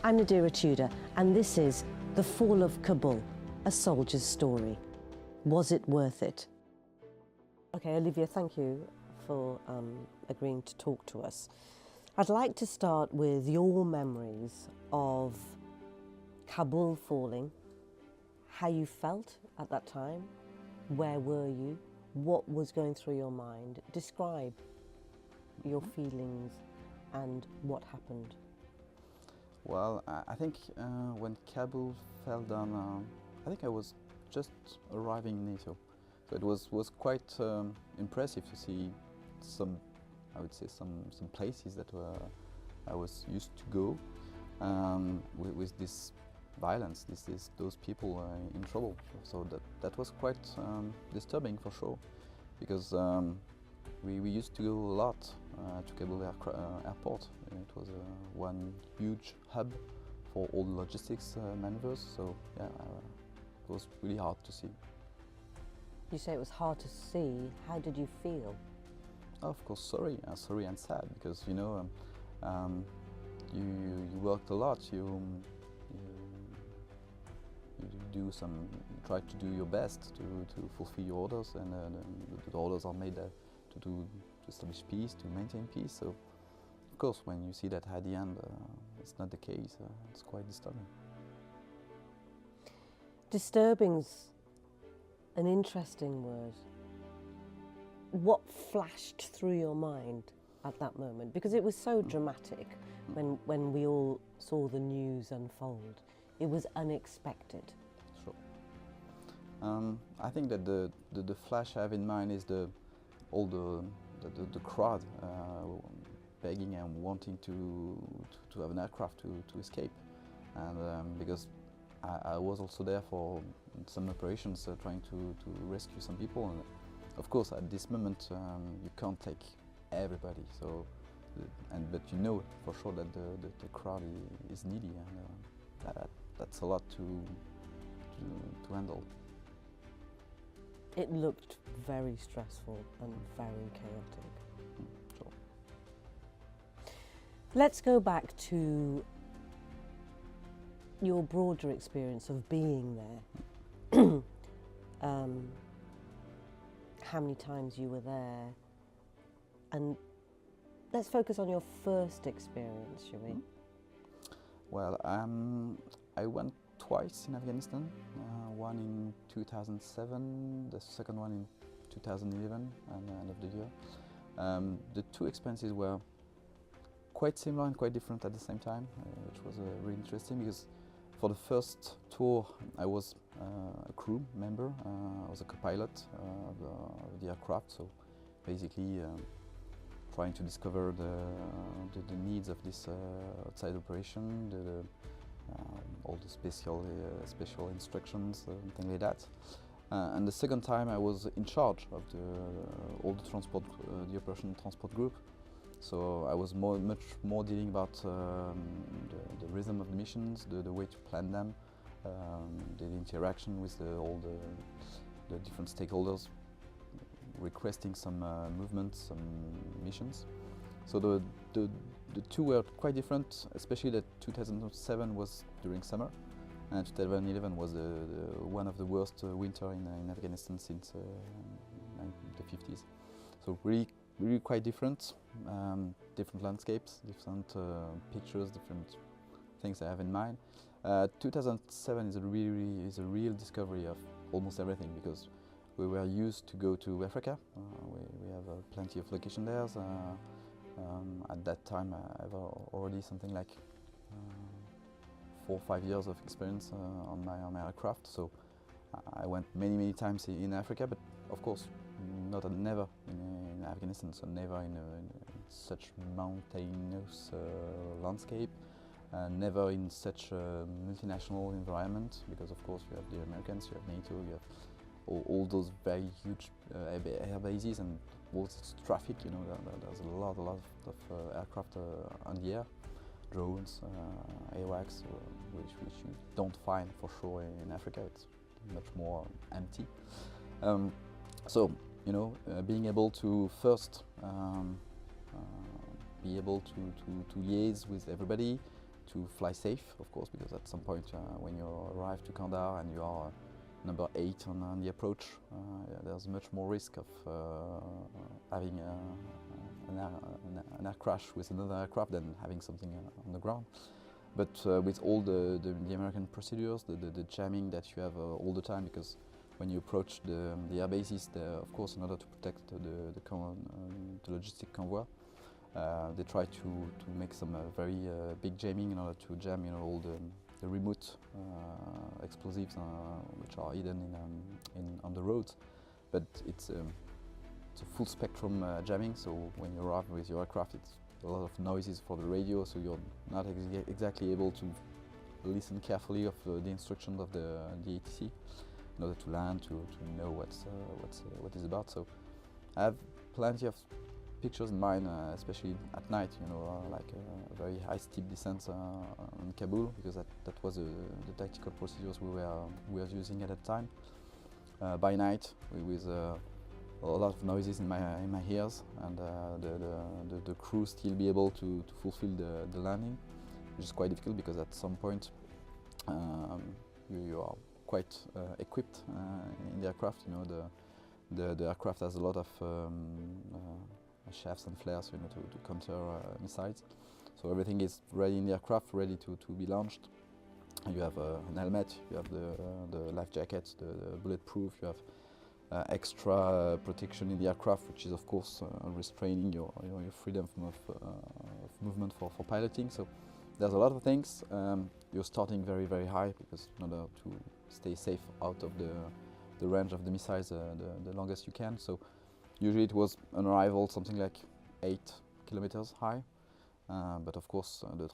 I'm Nadira Tudor, and this is The Fall of Kabul, a soldier's story. Was it worth it? Okay, Olivia, thank you for agreeing to talk to us. I'd like to start with your memories of Kabul falling, how you felt at that time, where were you, what was going through your mind. Describe your feelings and what happened. Well, I think when Kabul fell down, I think I was just arriving in NATO. So it was quite impressive to see some, I would say, some places that I was used to go with this violence, those people in trouble. So that was quite disturbing for sure, because we used to go a lot to Kabul airport. It was one huge hub for all the logistics maneuvers. So yeah, it was really hard to see. You say it was hard to see. How did you feel? Of course, sorry and sad, because you know you worked a lot. You try to do your best to fulfill your orders, and the orders are made to establish peace, to maintain peace. So of course, when you see that at the end it's not the case, it's quite disturbing. Disturbing's an interesting word. What flashed through your mind at that moment? Because it was so dramatic when we all saw the news unfold. It was unexpected. Sure. I think that the flash I have in mind is all the crowd begging and wanting to have an aircraft to escape, and because I was also there for some operations trying to rescue some people, and of course at this moment you can't take everybody, so but you know for sure that the crowd is needy, and that's a lot to handle. It looked very stressful and very chaotic. Sure. Let's go back to your broader experience of being there. How many times you were there, and let's focus on your first experience, shall we? Well, I went twice in Afghanistan, one in 2007, the second one in 2011, and the end of the year. The two experiences were quite similar and quite different at the same time, which was really interesting, because for the first tour I was a crew member, I was a co-pilot of the aircraft, so basically trying to discover the needs of this outside operation, all the special instructions, things like that. And the second time I was in charge of all the transport, the operation transport group. So I was much more dealing about the rhythm of the missions, the way to plan them, the interaction with all the different stakeholders, requesting some movements, some missions. So the two were quite different, especially that 2007 was during summer, and 2011 was one of the worst winter in Afghanistan since the 50s. So really quite different, different landscapes, different pictures, different things I have in mind. 2007 is a real discovery of almost everything, because we were used to go to Africa. We have plenty of locations there. At that time, I've already something like 4 or 5 years of experience on my aircraft. So I went many times in Africa, but of course never in Afghanistan. So never in such mountainous landscape. Never in such a multinational environment, because of course you have the Americans, you have NATO, you have all those very huge air bases and all this traffic. You know, there's a lot of aircraft on the air, drones, AWACS, which you don't find for sure in Africa. It's much more empty. So you know, being able to first be able to liaise with everybody, to fly safe, of course, because at some point when you arrive to Kandahar and you are number 8 on the approach, yeah, there's much more risk of having an air crash with another aircraft than having something on the ground. But with all the American procedures, the jamming that you have all the time, because when you approach the air bases, of course, in order to protect the logistic convoy, they try to make some very big jamming in order to jam, all the remote explosives which are hidden on the roads. But it's a full spectrum jamming. So when you arrive with your aircraft, it's a lot of noises for the radio, so you're not exactly able to listen carefully of the instructions of the ATC in order to land, to know what is about. So I have plenty of pictures in mind, especially at night, like a very high steep descent in Kabul, because that was the tactical procedures we were using at that time. By night, with a lot of noises in my ears, and the crew still be able to fulfill the landing, which is quite difficult because at some point you are quite equipped in the aircraft. The aircraft has a lot of shafts and flares, to counter missiles. So everything is ready in the aircraft, ready to be launched. You have an helmet, you have the life jackets, the bulletproof, you have extra protection in the aircraft, which is of course restraining your freedom of movement for piloting. So there's a lot of things. You're starting very, very high, because in order to stay safe out of the range of the missiles the longest you can. So usually it was an arrival something like 8 kilometers high, but of course the